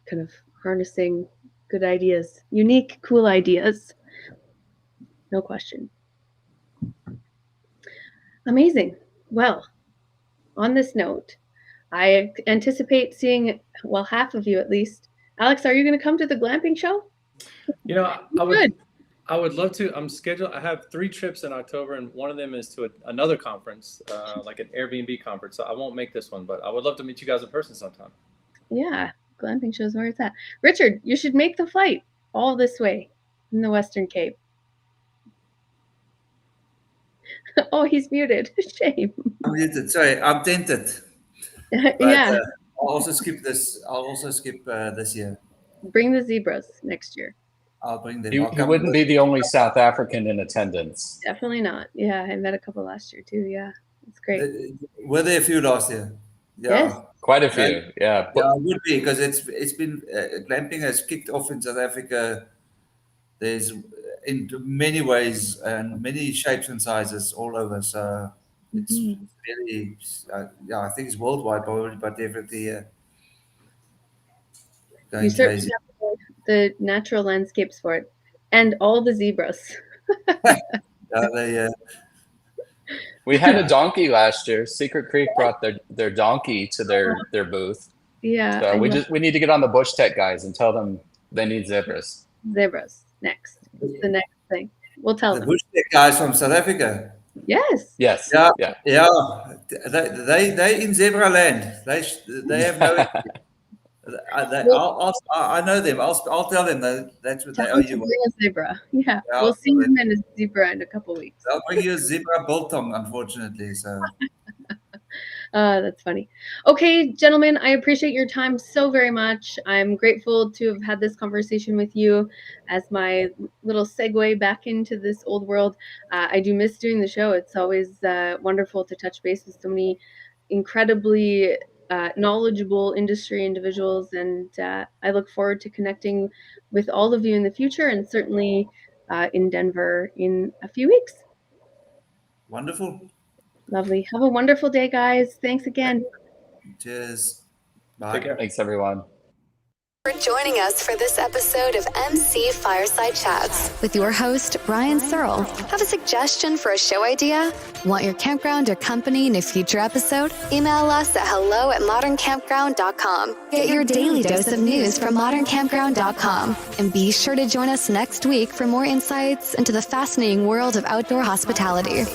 kind of harnessing good ideas, unique, cool ideas. No question. Amazing. Well, on this note, I anticipate seeing, half of you at least. Alex, are you going to come to the glamping show? I would love to. I'm scheduled. I have 3 trips in October, and one of them is to another conference, like an Airbnb conference. So I won't make this one, but I would love to meet you guys in person sometime. Yeah, glamping shows where it's at. Richard, you should make the flight all this way in the Western Cape. Oh, he's muted. Shame. I'm muted. Sorry, I'm tempted. But, yeah. I'll also skip this. This year. Bring the zebras next year. I'll bring them. You wouldn't be the only South African in attendance. Definitely not. Yeah, I met a couple last year too. Yeah, it's great. Were there a few last year? Yeah. Yes. Quite a few, yeah. Yeah, it would be, because it's been glamping has kicked off in South Africa. There's in many ways and many shapes and sizes all over. So it's really, I think it's worldwide probably, but definitely going You certainly crazy. have the natural landscapes for it, and all the zebras. We had a donkey last year. Secret Creek brought their donkey to their booth. Yeah. So we need to get on the Bush Tech guys and tell them they need zebras. Zebras next. It's the next thing. We'll tell The them. Bush Tech guys from South Africa. Yes. Yes. Yeah. They in zebra land. They have no. I know them. I'll tell them that's what they owe you. Bring a zebra. Yeah. We'll see him in a zebra in a couple weeks. I'll bring you a zebra biltong, unfortunately. So. That's funny. Okay, gentlemen, I appreciate your time so very much. I'm grateful to have had this conversation with you as my little segue back into this old world. I do miss doing the show. It's always wonderful to touch base with so many incredibly knowledgeable industry individuals, and I look forward to connecting with all of you in the future, and certainly in Denver in a few weeks. Wonderful. Lovely. Have a wonderful day, guys. Thanks again. Cheers. Bye. Take care. Thanks, everyone. For joining us for this episode of MC Fireside Chats with your host, Brian Searl. Have a suggestion for a show idea? Want your campground or company in a future episode? Email us at hello@moderncampground.com. Get your daily dose of news from moderncampground.com. And be sure to join us next week for more insights into the fascinating world of outdoor hospitality.